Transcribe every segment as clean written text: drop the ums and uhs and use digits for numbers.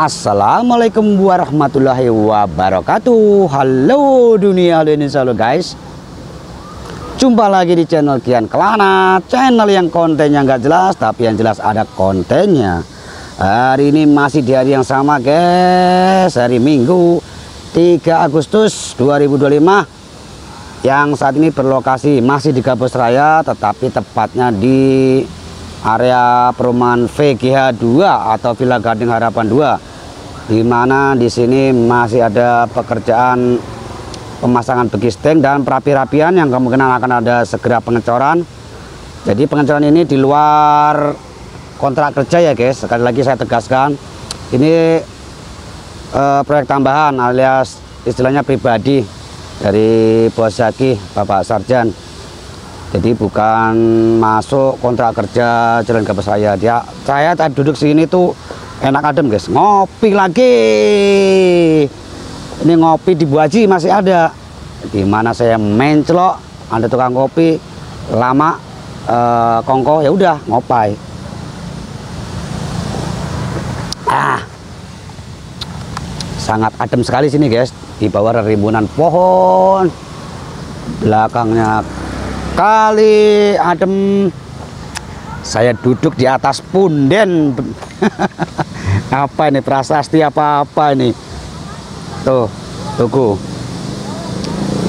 Assalamualaikum warahmatullahi wabarakatuh. Halo dunia, halo Indonesia, halo guys. Jumpa lagi di channel Kian Kelana, channel yang kontennya nggak jelas tapi yang jelas ada kontennya. Hari ini masih di hari yang sama guys, hari Minggu 3 Agustus 2025, yang saat ini berlokasi masih di Gabus Raya, tetapi tepatnya di area perumahan VGH 2 atau Villa Gading Harapan 2, di mana di sini masih ada pekerjaan pemasangan begisting dan perapi-rapian yang kemungkinan akan ada segera pengecoran. Jadi pengecoran ini di luar kontrak kerja ya guys. Sekali lagi saya tegaskan, ini proyek tambahan alias istilahnya pribadi dari Bos Zaki, Bapak Sarjan. Jadi bukan masuk kontrak kerja Jalan Gabus Raya. Saya tadi duduk sini tuh enak adem guys, ngopi lagi. Ini ngopi di Bu Haji masih ada. Dimana saya mencelok, ada tukang kopi lama, kongko, ya udah ngopai. Sangat adem sekali sini guys. Di bawah rimbunan pohon, belakangnya kali adem. Saya duduk di atas punden. Apa ini, prasasti apa ini? Tuh, tugu.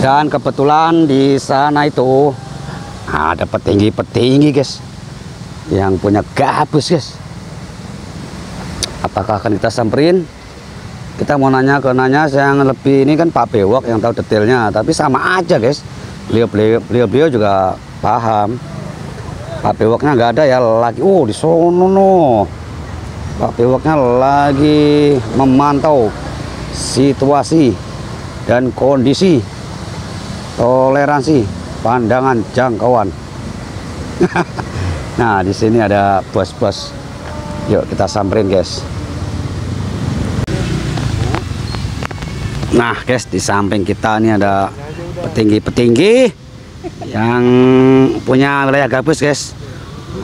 Dan kebetulan di sana itu ada petinggi-petinggi guys, yang punya gabus guys. Apakah akan kita samperin? Kita mau nanya yang lebih, ini kan Pak Bewok yang tahu detailnya, tapi sama aja guys. Beliau juga paham. Pak Bewoknya nggak ada ya, lagi di sono no. Pak Bewoknya lagi memantau situasi dan kondisi, toleransi, pandangan, jangkauan. Nah, di sini ada bos-bos. Yuk kita samperin guys. Nah guys, di samping kita ini ada petinggi-petinggi yang punya wilayah gabus guys.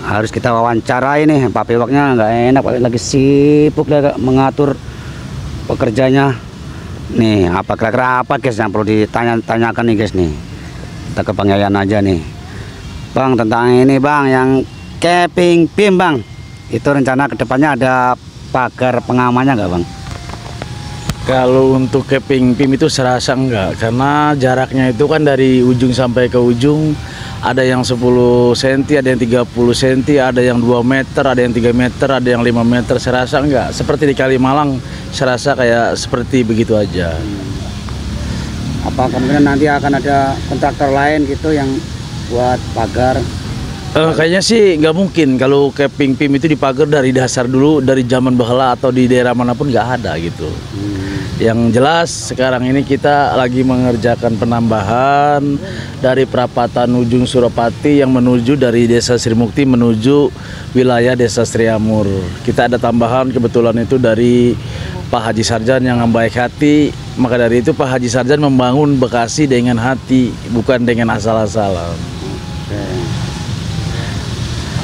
Harus kita wawancarai nih. Pak Bewoknya nggak enak, lagi sibuk mengatur pekerjanya. Nih, kira-kira apa guys yang perlu ditanyakan nih guys nih. Kita ke Bang Yayan aja nih. Bang, tentang ini bang, yang capping beam bang, itu rencana kedepannya ada pagar pengamannya nggak bang? Kalau untuk capping beam itu serasa enggak, karena jaraknya itu kan dari ujung sampai ke ujung, ada yang 10 cm, ada yang 30 cm, ada yang 2 meter, ada yang 3 meter, ada yang 5 meter. Serasa enggak, seperti di Kalimalang, serasa kayak seperti begitu aja. Apa kemungkinan nanti akan ada kontraktor lain gitu yang buat pagar? Kayaknya sih nggak mungkin kalau capping beam itu dipagar dari dasar dulu, dari zaman bahla atau di daerah manapun nggak ada gitu. Yang jelas sekarang ini kita lagi mengerjakan penambahan dari perapatan ujung Suropati yang menuju dari Desa Sri Mukti menuju wilayah Desa Sri Amur. Kita ada tambahan, kebetulan itu dari Pak Haji Sarjan yang baik hati. Maka dari itu Pak Haji Sarjan membangun Bekasi dengan hati, bukan dengan asal-asalan.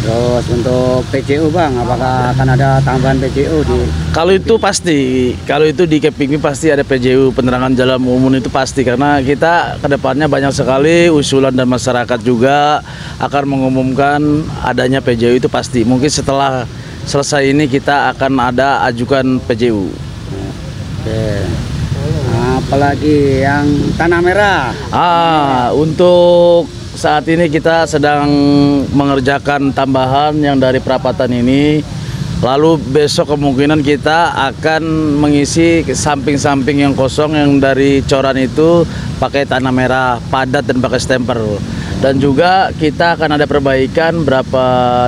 Terus untuk PJU bang, apakah akan ada tambahan PJU di? Kalau itu pasti, kalau itu di capping beam pasti ada PJU, penerangan jalan umum itu pasti, karena kita kedepannya banyak sekali usulan dan masyarakat juga akan mengumumkan adanya PJU itu pasti. Mungkin setelah selesai ini kita akan ada ajukan PJU. Oke. Apalagi yang tanah merah? Untuk saat ini kita sedang mengerjakan tambahan yang dari perapatan ini. Lalu besok kemungkinan kita akan mengisi samping-samping yang kosong yang dari coran itu pakai tanah merah padat dan pakai stemper. Dan juga kita akan ada perbaikan berapa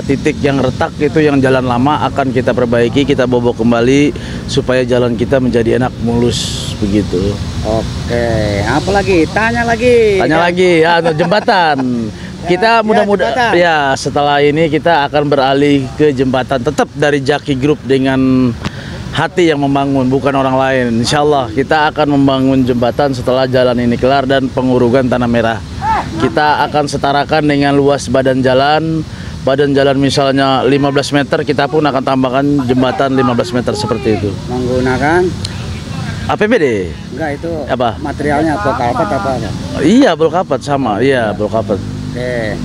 titik yang retak itu, yang jalan lama akan kita perbaiki, kita bobok kembali supaya jalan kita menjadi enak mulus begitu. Oke, apalagi? Tanya lagi ya, untuk jembatan. Kita mudah-mudahan ya setelah ini kita akan beralih ke jembatan, tetap dari Zaki Group dengan hati yang membangun, bukan orang lain. Insya Allah kita akan membangun jembatan setelah jalan ini kelar dan pengurugan tanah merah. Kita akan setarakan dengan luas badan jalan badan jalan misalnya 15 meter, kita pun akan tambahkan jembatan 15 meter seperti itu. Menggunakan APBD. enggak itu Apa? materialnya blok kalpat apa? Iya, blok kapat sama. Iya, blok kapat. Oke.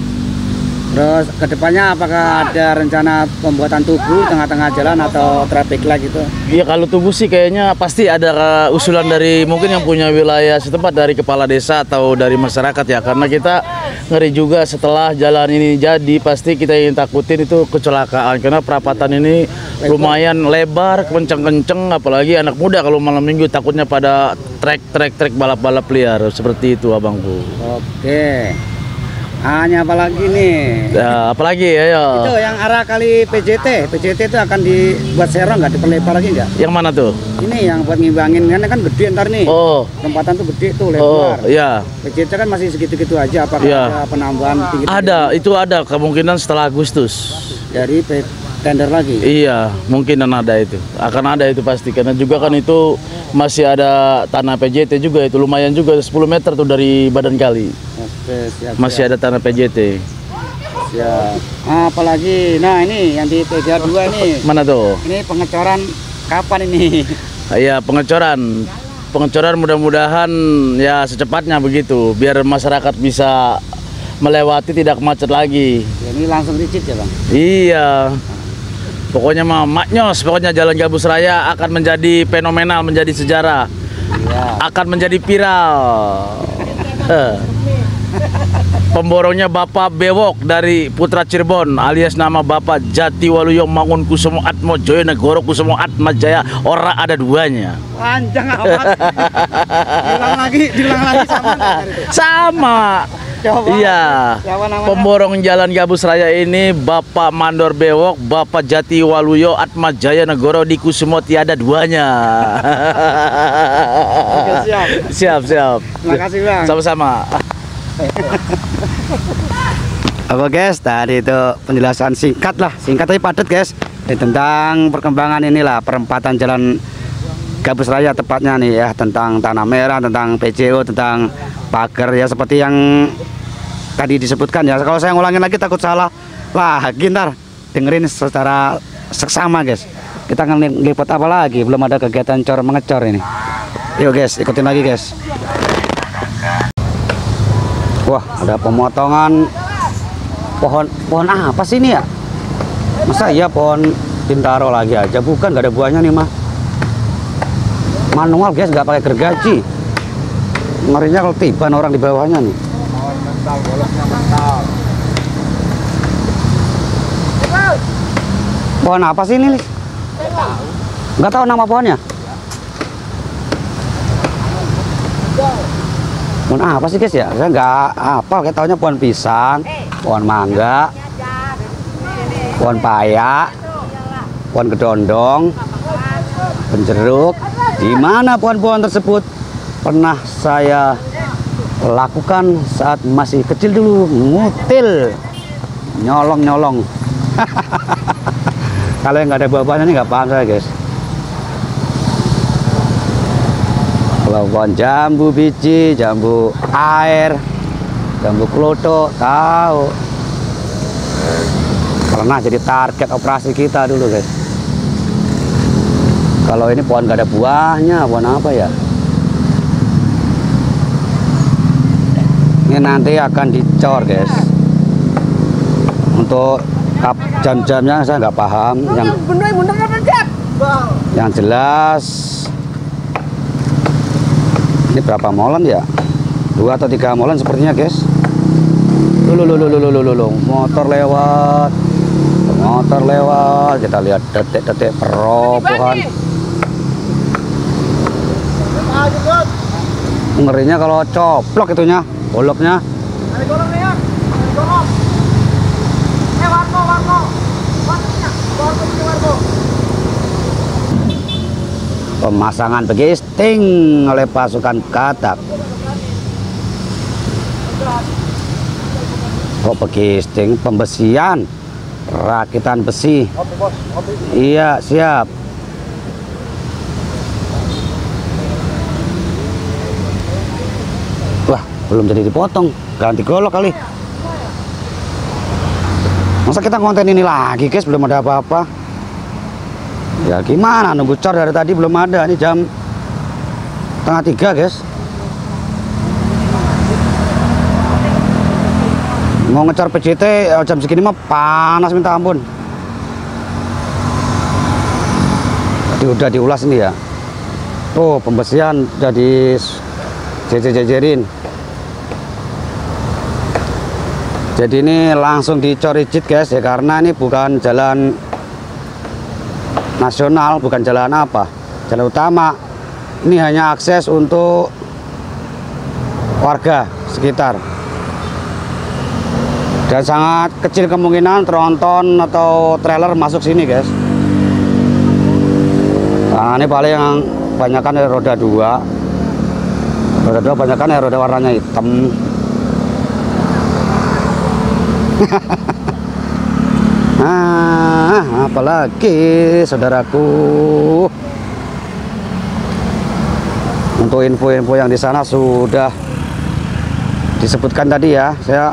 Terus kedepannya apakah ada rencana pembuatan tugu tengah-tengah jalan atau traffic light gitu? Iya, kalau tubuh sih kayaknya pasti ada usulan dari mungkin yang punya wilayah setempat, dari kepala desa atau dari masyarakat ya, karena kita ngeri juga setelah jalan ini jadi pasti kita ingin takutin itu kecelakaan, karena perapatan ini lumayan lebar, kenceng-kenceng, apalagi anak muda kalau malam minggu takutnya pada trek balap-balap liar seperti itu abangku. Oke. Hanya apalagi nih? Ya, apalagi ya. Itu yang arah kali PJT itu akan dibuat serong nggak, diperlebar lagi nggak? Yang mana tuh? Ini yang buat ngimbangin, kan gede ntar nih. Oh. Perempatan tuh gede tuh, Oh, lebar. iya. PJT kan masih segitu-gitu aja, apakah Iya. ada penambahan tinggi? Ada, itu ada kemungkinan setelah Agustus. Dari tender lagi? Iya, mungkin ada itu. Akan ada itu pasti, karena juga kan itu masih ada tanah PJT juga, itu lumayan juga 10 meter tuh dari badan kali. Oke, siap. Masih ada tanah PJT. Siap. Apalagi, nah ini yang di PGA 2 nih. Mana tuh? Ini pengecoran kapan ini? Iya, pengecoran. Pengecoran mudah-mudahan ya secepatnya begitu, biar masyarakat bisa melewati tidak macet lagi. Ya, ini langsung dicit ya Bang? Iya. Pokoknya mah maknyos, pokoknya Jalan Gabus Raya akan menjadi fenomenal, menjadi sejarah. Iya. Akan menjadi viral. Pemborongnya Bapak Bewok dari Putra Cirebon alias nama Bapak Jati Waluyo Mangun Kusumo Atmo Joyo Negoro Kusumo Atma Jaya, ora ada duanya. Panjang amat. diulang lagi sama nggak dari itu? Sama. Coba. Iya. Siapa namanya? Pemborong Jalan Gabus Raya ini Bapak Mandor Bewok, Bapak Jati Waluyo Atma Jaya Negoro di Kusumo, tiada duanya. Oke, siap. Siap. Terima kasih Bang. Sama-sama. Oke guys, tadi itu penjelasan singkat tapi padat guys, tentang perkembangan inilah perempatan Jalan Gabus Raya tepatnya nih ya, tentang tanah merah, tentang PJO, tentang pagar ya, seperti yang tadi disebutkan ya. Kalau saya ngulangin lagi takut salah lagi, ntar dengerin secara seksama guys. Kita akan lipat apa lagi, belum ada kegiatan cor mengecor ini. Yuk guys, ikutin lagi guys. Wah, ada pemotongan pohon apa sih ini ya? Masa iya pohon Bintaro lagi aja, bukan, gak ada buahnya nih mah. Manual guys, nggak pakai gergaji. Ngerinya kalau tiban orang di bawahnya nih. Pohon apa sih ini? Nggak tahu nama pohonnya. Pohon apa sih guys ya? Saya nggak hafal, kayak taunya pohon pisang, pohon mangga, pohon paya, pohon kedondong, pohon jeruk. Di mana pohon-pohon tersebut pernah saya lakukan saat masih kecil dulu, ngutil, nyolong. Kalau yang nggak ada buah-buahnya ini nggak paham saya guys. Kalau pohon jambu biji, jambu air, jambu kloto, tahu. Pernah jadi target operasi kita dulu guys. Kalau ini pohon gak ada buahnya, pohon apa ya? Ini nanti akan dicor guys. Untuk jam-jamnya saya nggak paham. Yang jelas ini berapa molen ya? 2 atau 3 molen sepertinya guys. Motor lewat, kita lihat detik-detik perobohan. Ngerinya kalau coplok itunya, goloknya. Pemasangan begisting oleh pasukan Katak. Kok begisting? Pembesian, rakitan besi. Iya, siap. Wah, belum jadi dipotong, ganti golok kali. Masa kita konten ini lagi guys, belum ada apa-apa. Ya gimana, nunggu cor dari tadi belum ada. Ini jam setengah 3 guys. Mau ngecor PJT jam segini mah panas minta ampun. Jadi udah diulas ini ya. Tuh pembersihan jadi jejer-jejerin. Jadi ini langsung dicor rigid guys ya, karena ini bukan jalan nasional, bukan jalan apa, jalan utama. Ini hanya akses untuk warga sekitar. Dan sangat kecil kemungkinan tronton atau trailer masuk sini guys. Nah ini paling yang banyakan ya roda 2. Roda 2 banyakan ya roda warnanya hitam. Nah, apalagi saudaraku. Untuk info-info yang di sana sudah disebutkan tadi ya. Saya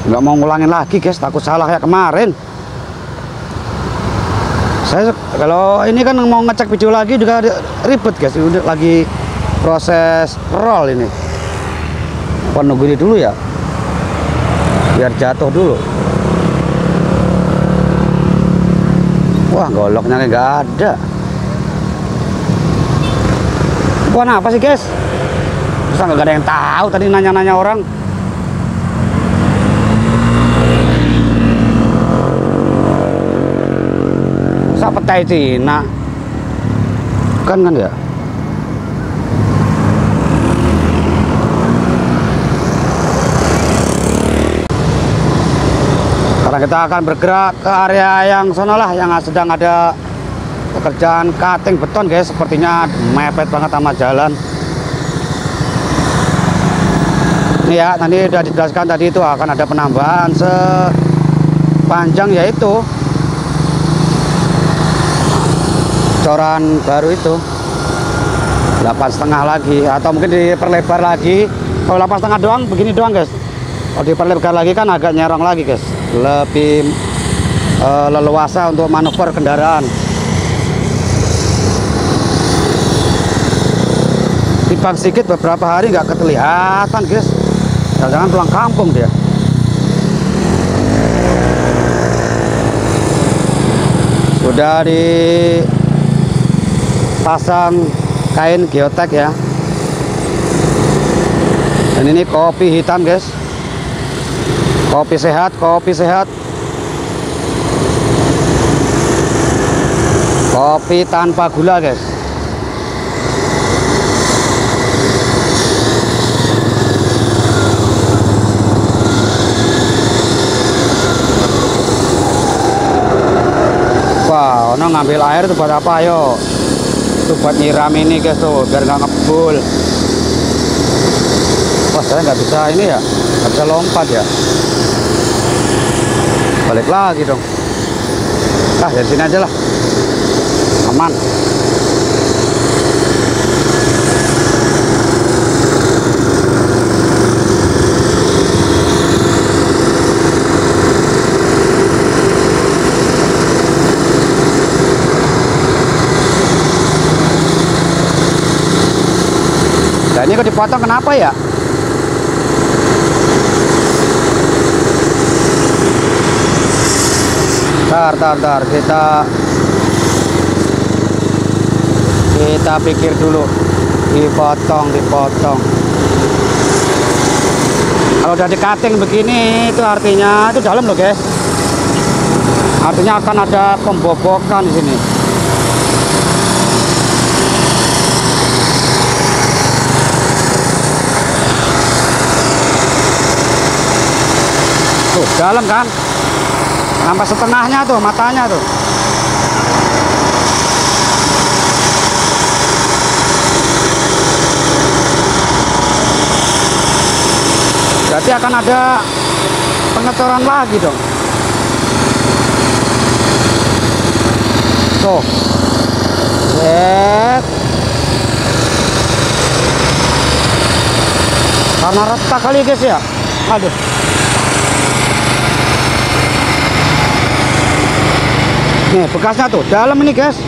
nggak mau ngulangin lagi guys, takut salah kayak kemarin. Saya kalau ini kan mau ngecek video lagi juga ribet guys, udah lagi proses roll ini. Apa nunggu ini dulu ya, biar jatuh dulu. Wah goloknya nggak ada. Bukan apa sih guys? Terus nggak ada yang tahu tadi nanya-nanya orang. Petai Cina kan ya. Sekarang kita akan bergerak ke area yang sana lah, yang sedang ada pekerjaan cutting beton guys. Sepertinya mepet banget sama jalan ini ya. Tadi udah dijelaskan tadi itu akan ada penambahan sepanjang, yaitu coran baru itu 8,5 lagi, atau mungkin diperlebar lagi. Kalau 8,5 doang begini doang guys, kalau diperlebar lagi kan agak nyerong lagi guys, lebih leluasa untuk manuver kendaraan. Dibang sedikit beberapa hari nggak kelihatan guys, jangan pulang kampung dia. Sudah dipasang kain geotek ya. Dan ini kopi hitam guys, kopi sehat, kopi sehat, kopi tanpa gula guys. Wah, ono ngambil air tuh buat apa ayo? Itu buat nyiram ini guys tuh, biar nggak ngebul. Wah saya nggak bisa ini ya, nggak bisa lompat ya. Balik lagi dong. Ah dari sini aja lah, aman. Nah ini kok dipotong kenapa ya? Tar, kita pikir dulu. Dipotong. Kalau udah di cutting begini, itu artinya itu dalam loh guys. Artinya akan ada pembobokan di sini. Tuh dalam kan, sampai setengahnya tuh matanya tuh. Berarti akan ada pengecoran lagi dong. Tuh, set. Karena retak kali guys ya. Aduh. Nih bekasnya tuh dalam ini guys.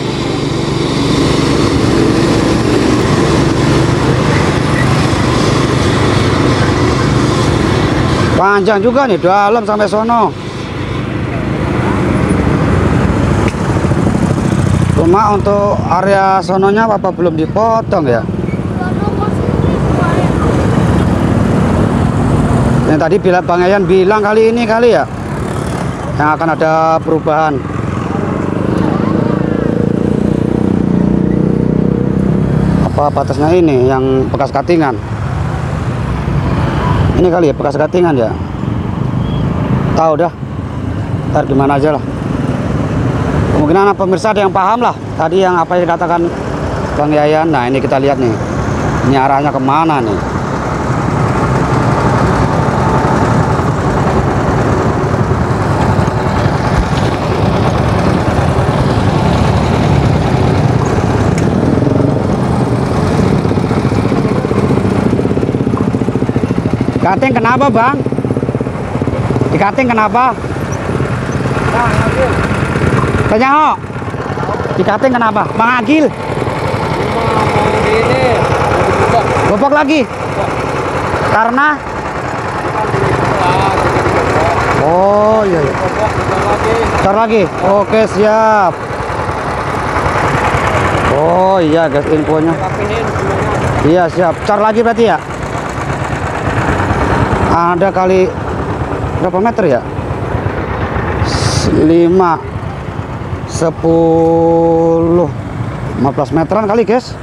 Panjang juga nih dalam sampai sono. Cuma untuk area sononya apa belum dipotong ya. Yang tadi Bang Yayan bilang kali ini ya yang akan ada perubahan. Apa batasnya ini yang bekas cuttingan? Ini kali ya bekas cuttingan ya. Tahu dah. Ntar gimana aja lah. Kemungkinan pemirsa ada yang paham lah tadi yang apa yang dikatakan Bang Yayan. Nah ini kita lihat nih, ini arahnya kemana nih. Cutting kenapa Bang? Di cutting kenapa? Tanya ho. Di cutting kenapa? Bang Agil. Gopok lagi. Karena oh iya. Cor lagi. Oke, siap. Oh iya guys infonya. Iya, siap. Cor lagi berarti ya? Ada kali berapa meter ya? 5 10 15 meteran kali guys,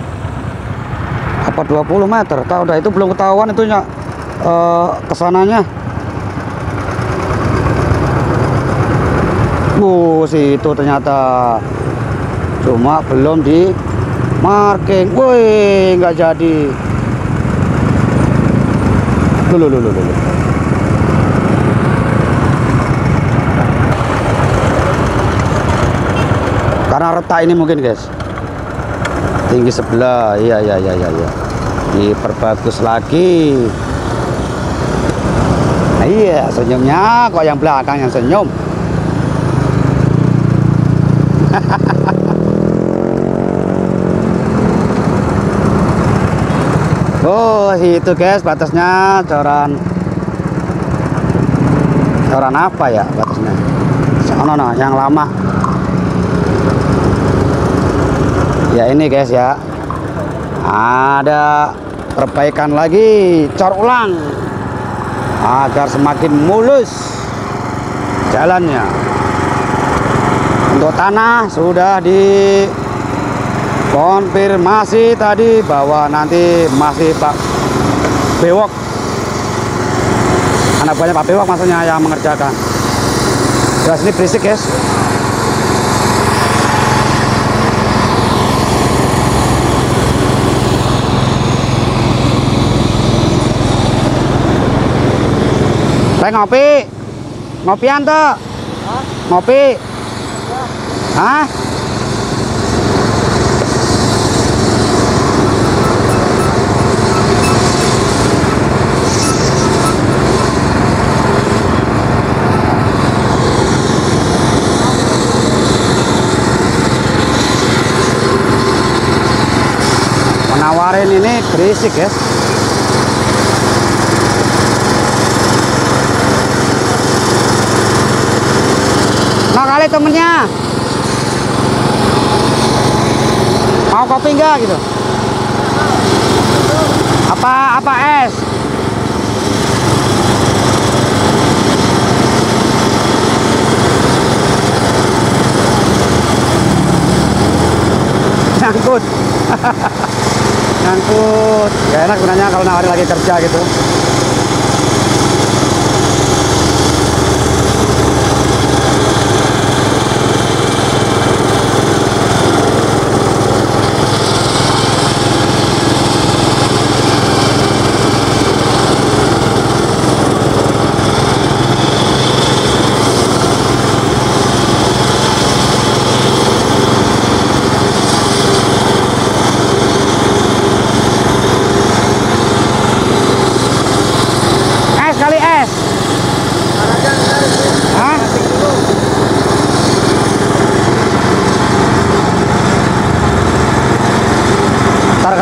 apa 20 meter tahu dah, itu belum ketahuan itunya kesananya. Situ ternyata cuma belum di marking. Woi nggak jadi. Loh. Karena retak ini mungkin guys, tinggi sebelah. Iya diperbagus lagi. Nah, iya senyumnya kok yang belakang yang senyum. Oh itu guys batasnya coran apa ya batasnya? No, yang lama. Ya ini guys ya, ada perbaikan lagi, cor ulang agar semakin mulus jalannya. Untuk tanah sudah dikonfirmasi tadi bahwa nanti masih Pak Bewok, anak buahnya Pak Bewok maksudnya yang mengerjakan. Terus ini berisik guys. Saya ngopian tuh. Ngopi. Hah? Menawarin ini berisik guys. Nah kali temennya mau kopi enggak gitu? Apa es? Nyangkut. Nyangkut. Gak enak sebenarnya kalau nawarin lagi kerja gitu.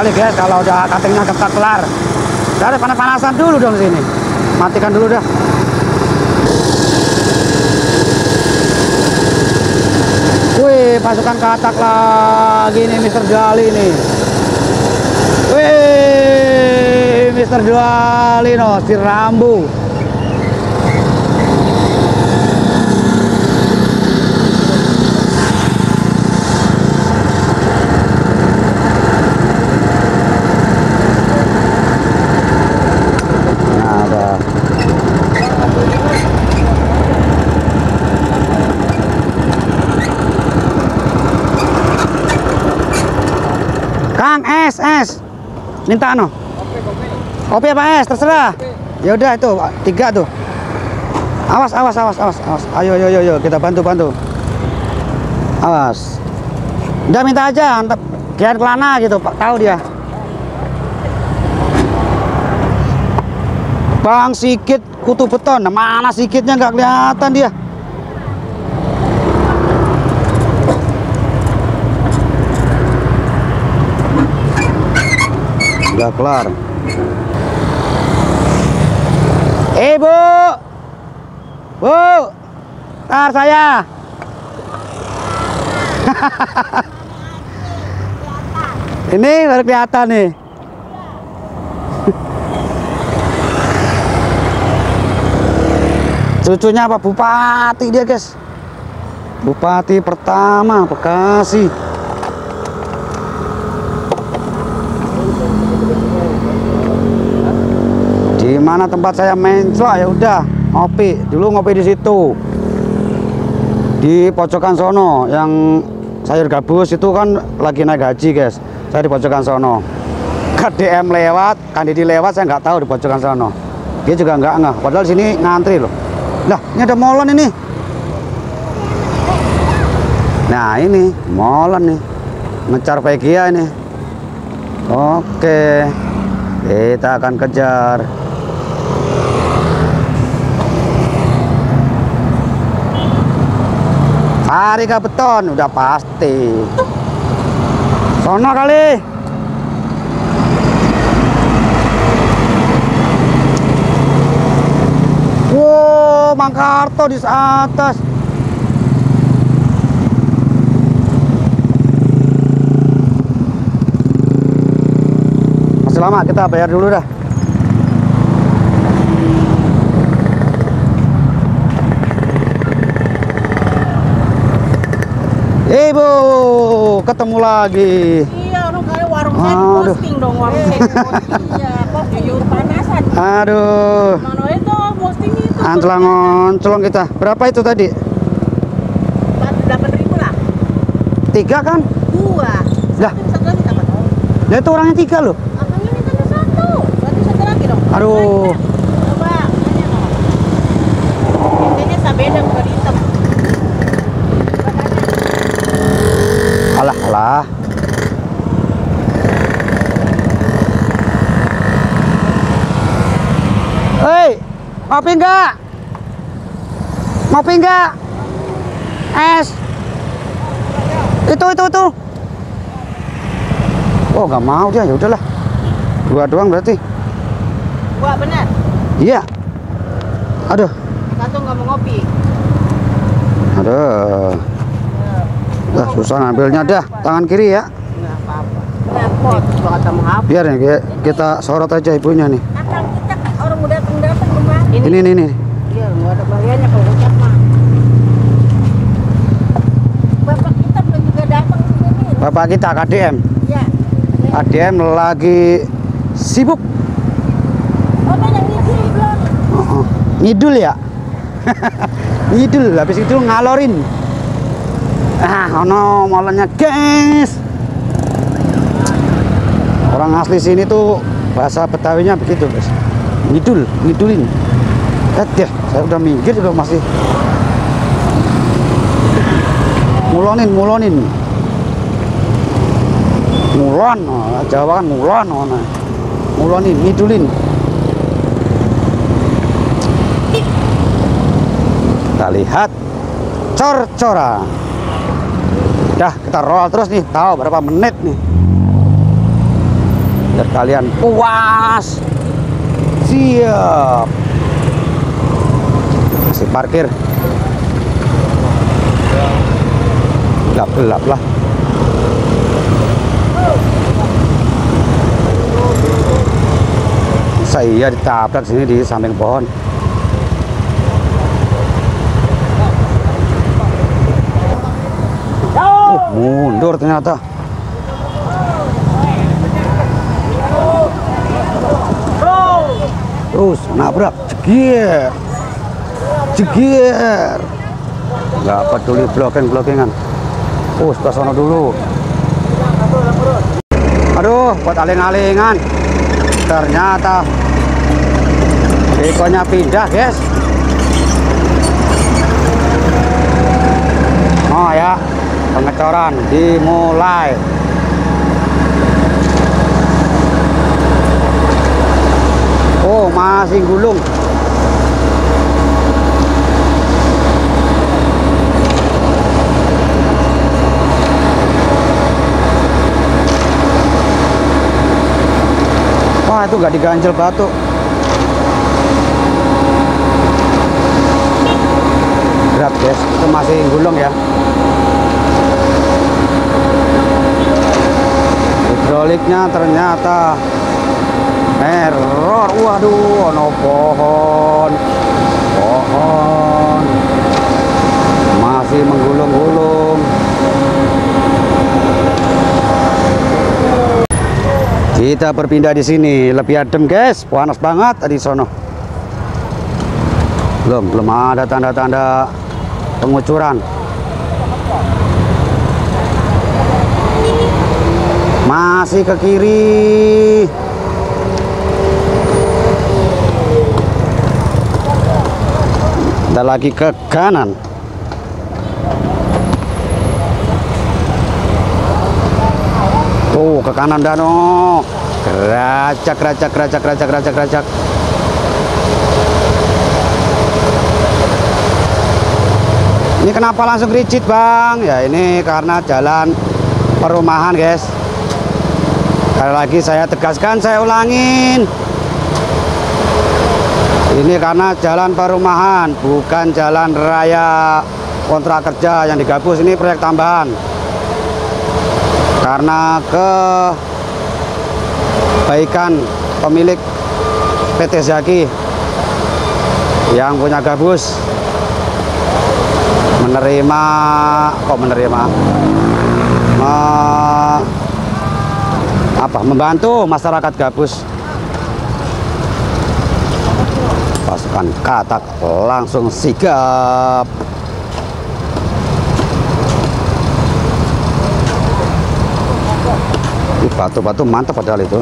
kali guys kalau udah cuttingnya kelar. Udah panas-panasan dulu dong sini. Matikan dulu dah. Wih, pasukan katak lagi nih Mr. Dwali nih. Wih, Mr. Dwali no, si Rambu. Kang, es. Minta no. Kopi apa es? Terserah. Ya udah itu 3 tuh. Awas. Ayo kita bantu. Awas. Udah minta aja, Kian Kelana gitu, Pak. Tahu dia. Bang Sikit Kutu Beton. Nah, mana Sikitnya nggak kelihatan dia. Udah kelar. Bu, tar saya. Ini baru kelihatan nih. Cucunya Pak Bupati dia guys. Bupati pertama Bekasi. Di mana tempat saya menclok ya udah ngopi. Dulu ngopi di situ. Di pojokan sono yang sayur gabus itu kan lagi naik haji guys. Saya di pojokan sono. KDM lewat, Kandidi lewat, saya nggak tahu di pojokan sono. Dia juga nggak. Padahal sini ngantri loh. Lah, ini ada molen ini. Nah ini molen nih. Ngecar Vegia ini. Oke. Kita akan kejar. Harga beton udah pasti. Sono kali. Wow, Mangkarto di atas. Masih lama, kita bayar dulu dah. Ibu, ketemu lagi. Iya, orang kayak warung saya posting dong, warung saya posting. Iya, kok jujur panasan. Aduh. Mana itu posting itu? Ancelang kita. Berapa itu tadi? 8.000 lah. 3 kan? 2. Lah. Satu lagi sama dong. Nah itu orangnya 3 loh. Abangnya minta 1. Berarti 1 lagi dong. Aduh. Coba, tanya dong. Biasanya sabeda bukan hitam. Alah. Hei, ngopi enggak? Es. Itu. Oh, nggak mau dia. Ya udahlah. 2 doang berarti. Wah, benar. Iya. Aduh. Kantong nggak mau ngopi. Aduh. Dah susah ngambilnya dah. Tangan kiri ya. Nggak apa-apa. Repot, kata mau apa? Biar ya kita sorot aja ibunya nih. Akang kita orang udah datang kemarin. Ini. Iya, nggak ada bagiannya kalau ucap mah. Bapak kita belum juga datang juga nih. Bapak kita KDM. Iya. KDM lagi sibuk. Bapak yang ngidul belum? Ngidul ya. Ngidul, habis itu ngalorin. Ono molennya guys. Orang asli sini tuh bahasa Betawinya begitu guys. Ngidulin. Deh, saya udah minggir juga masih mulonin. Mulon, Jawa kan mulon, mulonin, ngidulin. Kita lihat cor-cora. Dah, kita roll terus nih, tahu berapa menit nih. biar kalian puas. Siap. Masih parkir. Gelap-gelap lah. Saya ditabrak sini di samping pohon. Mundur ternyata. Terus nabrak, jegier. Jegier. Nggak peduli blocking-blockingan. Sebelah sana dulu. Aduh, buat aling-alingan. Ternyata bekonya pindah, guys. Oh ya, pengecoran dimulai. Oh, masih gulung. Wah, itu nggak diganjel batu. Berat, guys. Itu masih gulung ya. Hidroliknya ternyata error. Waduh, ono pohon. Pohon masih menggulung-gulung. Kita berpindah di sini, lebih adem, guys. Panas banget tadi sono. Belum ada tanda-tanda pengucuran. Masih ke kiri. Kita lagi ke kanan. Oh, ke kanan Dano. Keracak. Ini kenapa langsung rigid, Bang? Ya, ini karena jalan perumahan, guys. Sekali lagi saya tegaskan, saya ulangin. Ini karena jalan perumahan, bukan jalan raya kontrak kerja yang digabus. Ini proyek tambahan. Karena kebaikan pemilik PT Zaki yang punya gabus membantu masyarakat gabus. Pasukan katak langsung sigap. Batu-batu mantap padahal itu.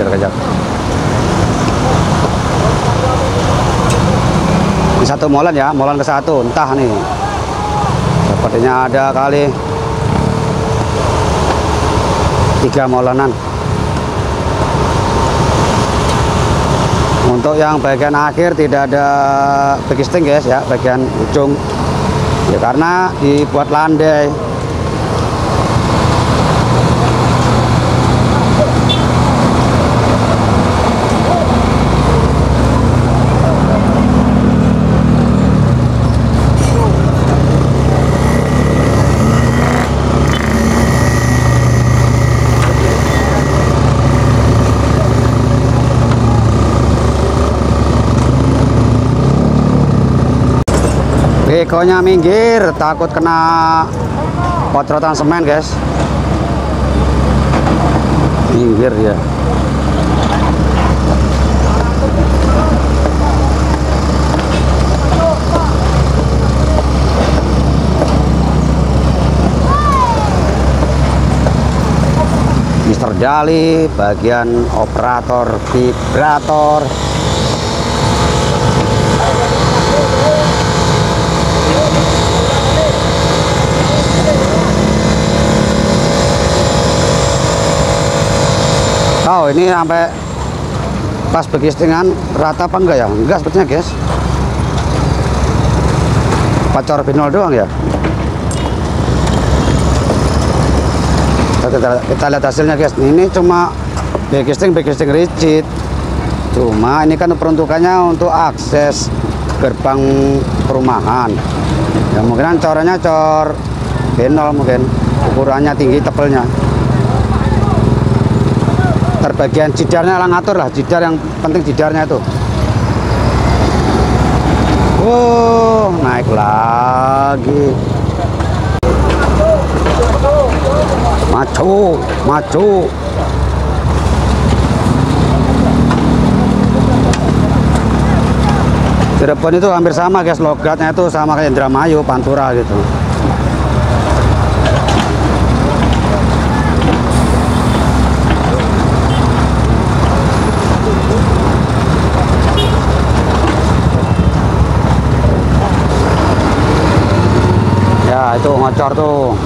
Rajak. Ini satu molen ya, molen ke satu, entah nih. Sepertinya ada kali 3 molenan. Untuk yang bagian akhir tidak ada backisting, guys ya, bagian ujung. Ya karena dibuat landai. Bekonya minggir, takut kena kotrotan semen, guys. Minggir ya. Mister Jali, bagian operator vibrator. Oh, ini sampai Pas begistingan rata apa enggak ya? Enggak sepertinya guys. Pacor binol doang ya. Kita lihat hasilnya guys. Ini cuma begisting rigid. Cuma ini kan peruntukannya untuk akses gerbang perumahan. Ya mungkin cornya cor binol, mungkin ukurannya tinggi, tebelnya. Terbagian jidarnya lah ngatur lah, jidar yang penting jidarnya itu. Wow, naik lagi. Maju. Cirebon itu hampir sama guys, logatnya itu sama kayak Indramayu, Pantura gitu. Ya itu ngocor tuh.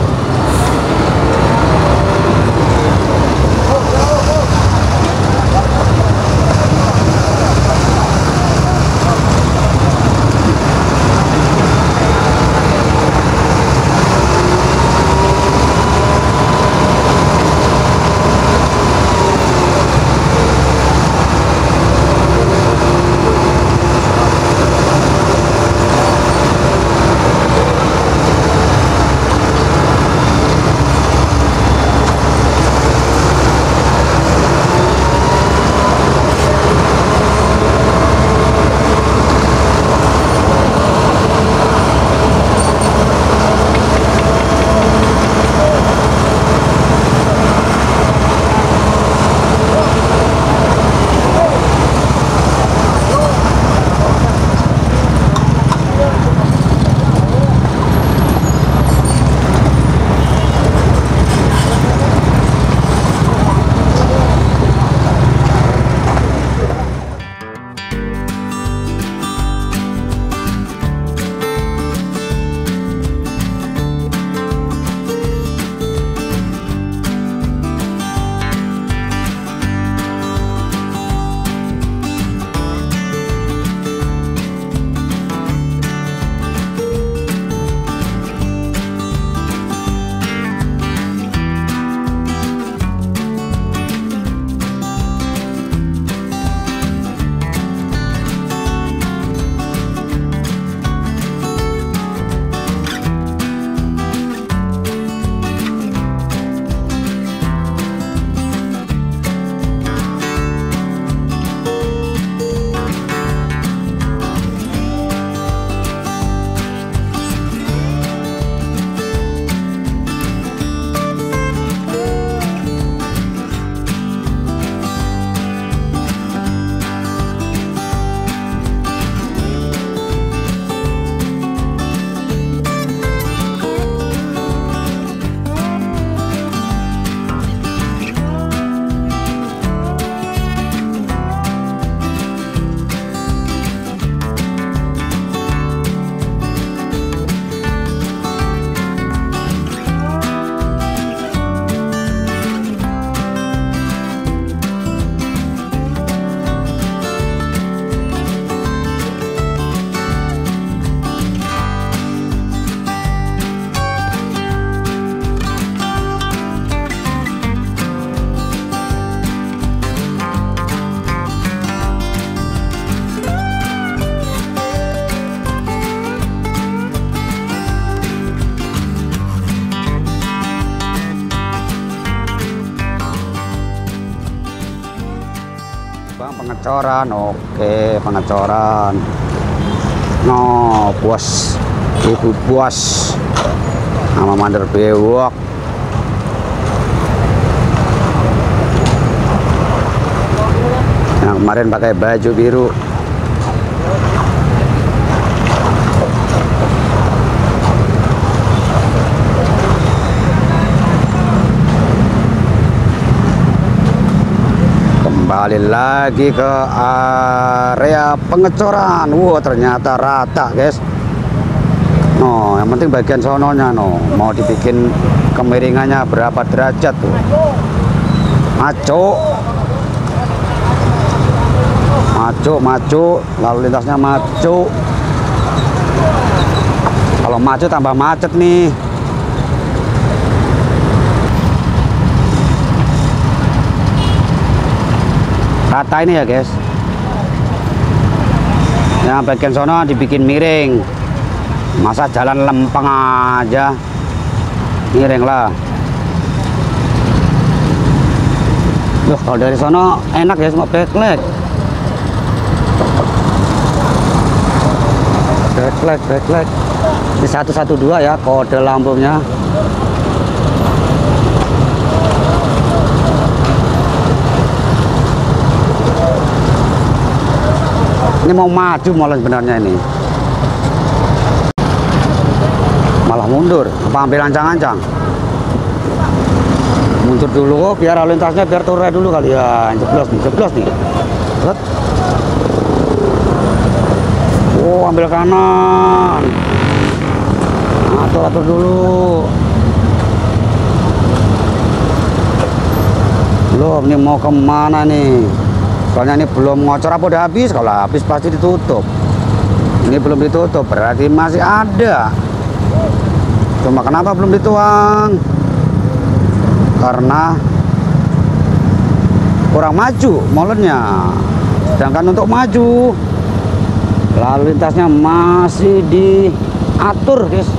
pengecoran. Oke, pengecoran. No, bos, ibu bos sama mandor bewok. Yang kemarin pakai baju biru. Kembali lagi ke area pengecoran. Wah, ternyata rata, guys. No, yang penting bagian sononya, no. Mau dibikin kemiringannya berapa derajat tuh. Maco. maju, lalu lintasnya maju. Kalau maju tambah macet nih. Rata ini ya guys. Yang bagian sono dibikin miring. Masa jalan lempeng aja, miring lah. Loh, kalau dari sono enak ya, semua backlight. Backlight. Ini 112 ya kode lampunya. Ini mau maju malah sebenarnya ini. Malah mundur, apa ambil ancang-ancang? Mundur dulu biar lalu lintasnya biar terurai dulu kali ya. Jeblos nih. Set. Oh, ambil kanan. Atur dulu. Belum, ini mau kemana nih? Soalnya ini belum ngocor, apa udah habis? Kalau habis pasti ditutup. Ini belum ditutup, berarti masih ada. Cuma kenapa belum dituang? Karena kurang maju molennya. Sedangkan untuk maju, lalu lintasnya masih diatur guys.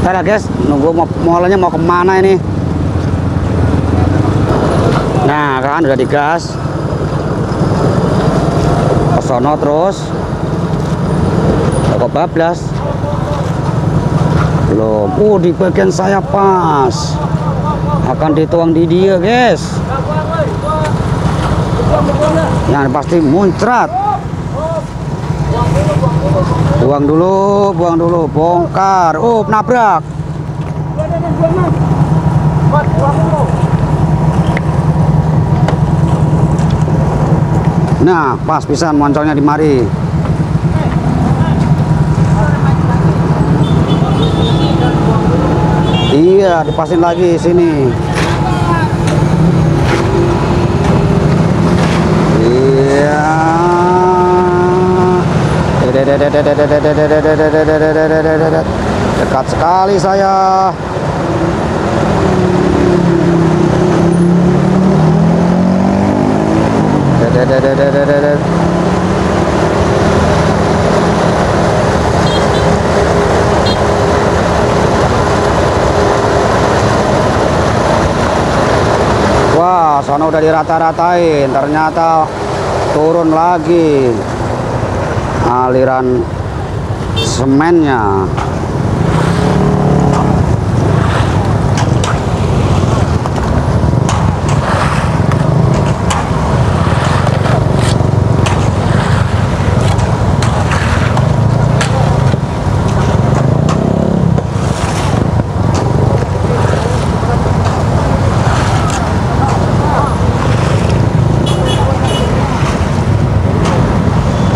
Ntar ya guys, nunggu molenya mau kemana ini. Nah kan udah digas ke sono terus kok bablas belum. Di bagian saya pas akan dituang di dia guys. Yang pasti muncrat. Buang dulu, bongkar. Oh, nabrak. Nah, pas pisan moncolnya di mari. Iya, dipasin lagi sini. Iya. Dekat sekali saya. Wah, sana udah dirata-ratain, ternyata turun lagi aliran semennya.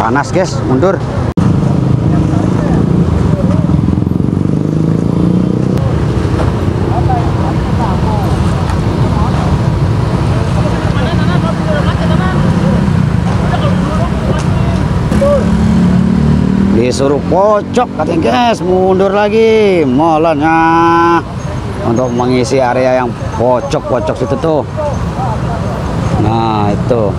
Panas guys, mundur. Disuruh pojok katanya guys, mundur lagi molanya untuk mengisi area yang pojok situ tuh. Nah itu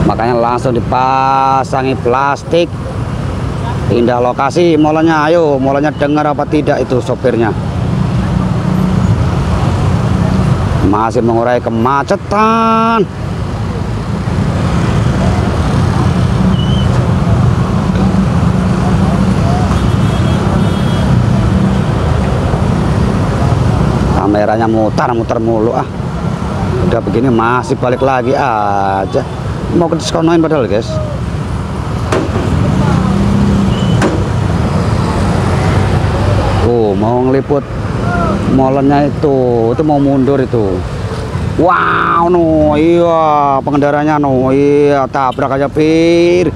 makanya langsung dipasangi plastik. Pindah lokasi molanya. Ayo, molanya dengar apa tidak itu sopirnya. Masih mengurai kemacetan. Kameranya muter mulu ah. Udah begini masih balik lagi aja. Mau ke diskonoin padahal guys. Oh, mau ngeliput molennya itu mau mundur itu. Wow, no, iya pengendaranya no, iya tabrak aja Pir,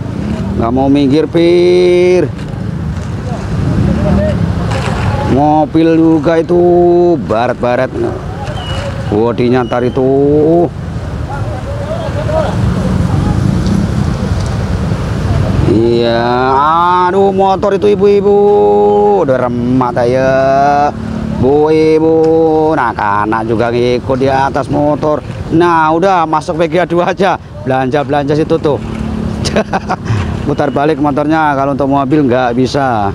nggak mau minggir Pir. Mobil juga itu baret-baret, bodinya ntar itu. Iya, aduh motor itu ibu-ibu udah remat ya bu ibu. Nah anak juga ngikut di atas motor. Nah udah masuk PGA 2 aja, belanja situ tuh. Putar balik motornya, kalau untuk mobil nggak bisa.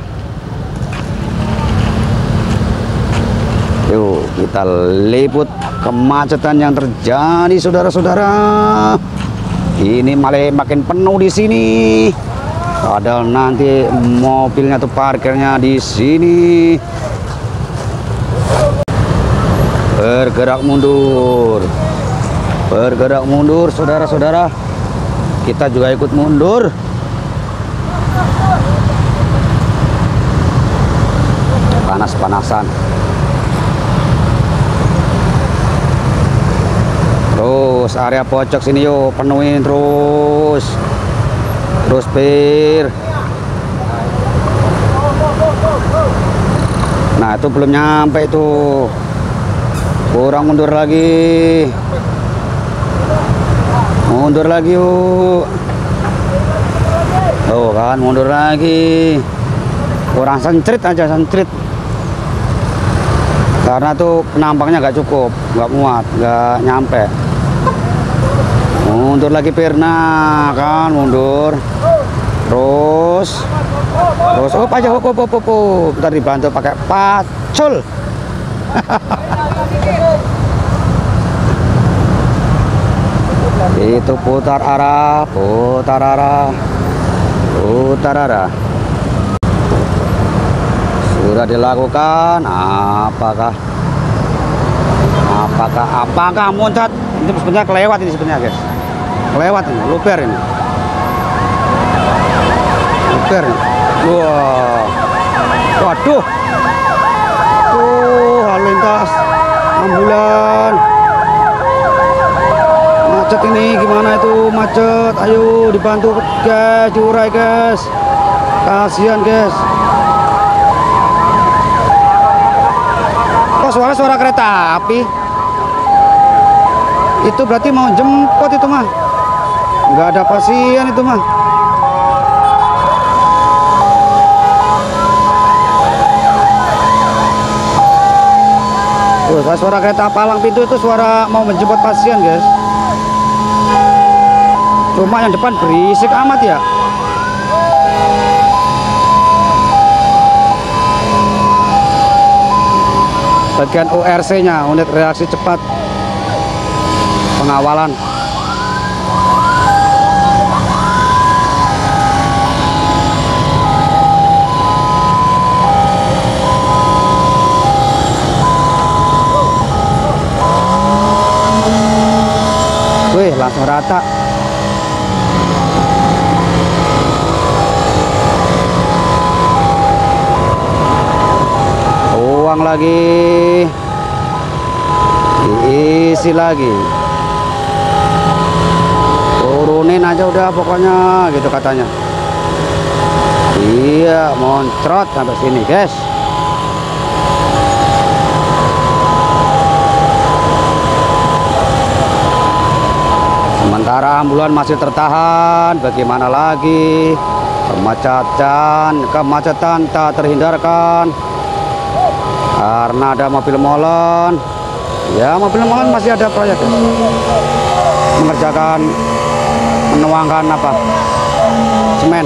Yuk kita liput kemacetan yang terjadi saudara-saudara. Ini malah makin penuh di sini. Padahal nanti mobilnya tuh parkirnya di sini. Bergerak mundur, saudara-saudara. Kita juga ikut mundur. Panas-panasan. Terus area pojok sini yuk, penuhin terus Pir. Nah itu belum nyampe itu, kurang mundur lagi yuk. Tuh kan mundur lagi, kurang sentrit aja, karena tuh penampangnya nggak cukup, nggak muat, nggak nyampe. Mundur lagi Pirna kan, mundur terus op aja, op. Bentar dibantu pakai pacul. Itu putar arah. Sudah dilakukan. Apakah muncrat? Ini sebenarnya kelewat ini sebenarnya guys. Kelewat ini, luper ini. Wah. Waduh. Lalu lintas ambulan. Macet ini gimana itu macet? Ayo dibantu guys, diurai guys. Kasihan guys. Kok suara kereta api? Itu berarti mau jemput itu mah. Nggak ada pasien itu mah. Tuh, suara kereta palang pintu itu suara mau menjemput pasien guys. Cuma yang depan berisik amat ya. Bagian ORC-nya, unit reaksi cepat pengawalan. Wih, langsung rata. Uang lagi, diisi lagi. Turunin aja udah pokoknya gitu katanya. Iya, moncrot sampai sini guys. Sementara ambulan masih tertahan, bagaimana lagi? Kemacetan tak terhindarkan karena ada mobil molen. Ya, mobil molen masih ada proyek mengerjakan, menuangkan semen.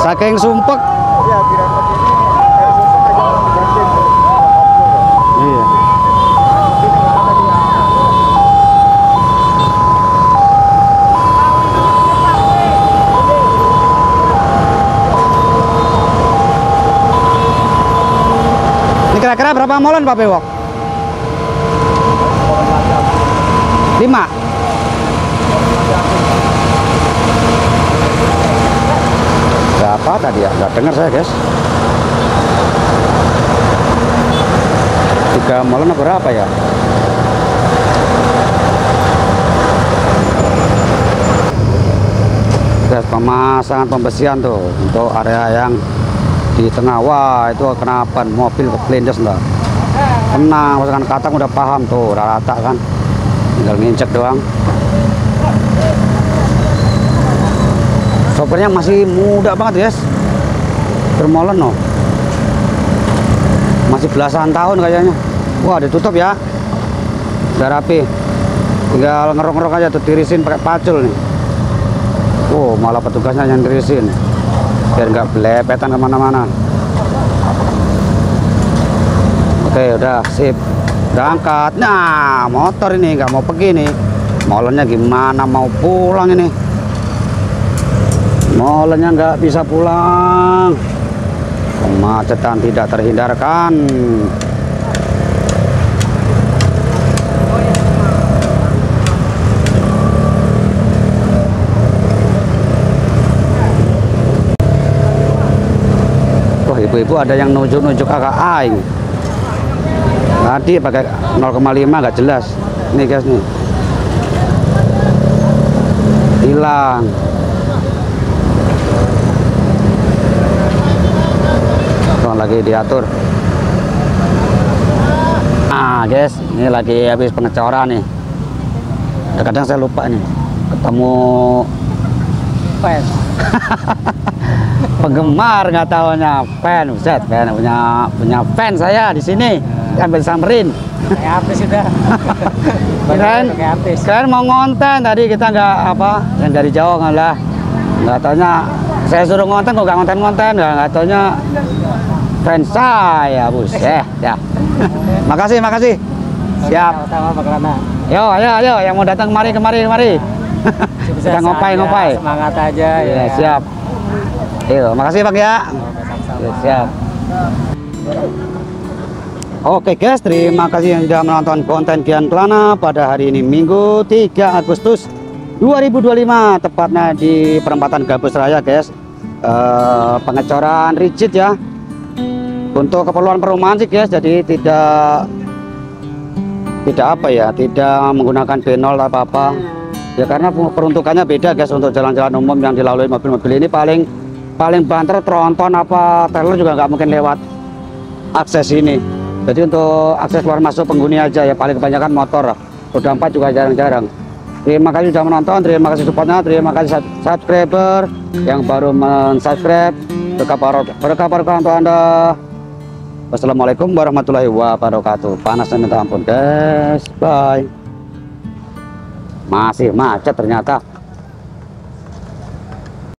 Saking sumpek. Iya. Ini kira-kira berapa molen Pak Bewok? 5. Berapa tadi ya? Nggak dengar saya guys. 3 molen apa berapa ya? Guys, pemasangan pembesian tuh untuk area yang di tengah. Wah, itu kenapa mobil kepelindes lah. Tenang, pasangan katang udah paham tuh, udah rata kan. Tinggal nginjek doang. Sopirnya masih muda banget guys. Bermolen loh. Masih belasan tahun kayaknya. Wah, ditutup ya. Udah rapi. Tinggal ngerok-ngerok aja tuh, tirisin pakai pacul nih. Oh, malah petugasnya yang tirisin. Biar nggak belepetan kemana-mana. Oke, udah sip. Berangkat. Nah, motor ini nggak mau pergi nih. Molennya gimana mau pulang ini? Molennya nggak bisa pulang. Kemacetan tidak terhindarkan. Wah, ibu-ibu ada yang nunjuk-nunjuk KKA ini. Tadi pakai 0,5 nggak jelas. Nih guys nih. Hilang. Lagi diatur. Nah guys, ini lagi habis pengecoran nih. Kadang saya lupa nih ketemu fans. Penggemar nggak taunya fan. Buset, fan punya fan saya di sini. Ambil samperin. Kayak artis sudah. Kalian mau ngonten tadi, kita nggak apa yang dari jauh nggak taunya saya suruh ngonten kok nggak ngonten nggak taunya fans saya, buset ya. Makasih. Siap. Sama Pak Lana. Yo, ayo yang mau datang kemari. Kita ngopai. Semangat aja ya. Siap. Yo, makasih Pak ya. Ya, siap. Oke guys, terima kasih yang sudah menonton konten Kian Kelana pada hari ini Minggu 3 Agustus 2025, tepatnya di perempatan Gabus Raya guys. Pengecoran rigid ya. Untuk keperluan perumahan sih guys, jadi tidak menggunakan B0 apa-apa ya, karena peruntukannya beda guys. Untuk jalan-jalan umum yang dilalui mobil-mobil ini paling banter tronton apa trailer juga nggak mungkin lewat akses ini. Jadi untuk akses keluar masuk penghuni aja ya, paling kebanyakan motor. Roda 4 juga jarang-jarang. Terima kasih sudah menonton, terima kasih supportnya, terima kasih subscriber yang baru men-subscribe. Berkah untuk Anda. Wassalamualaikum warahmatullahi wabarakatuh. Panasnya minta ampun guys. Bye. Masih macet ternyata.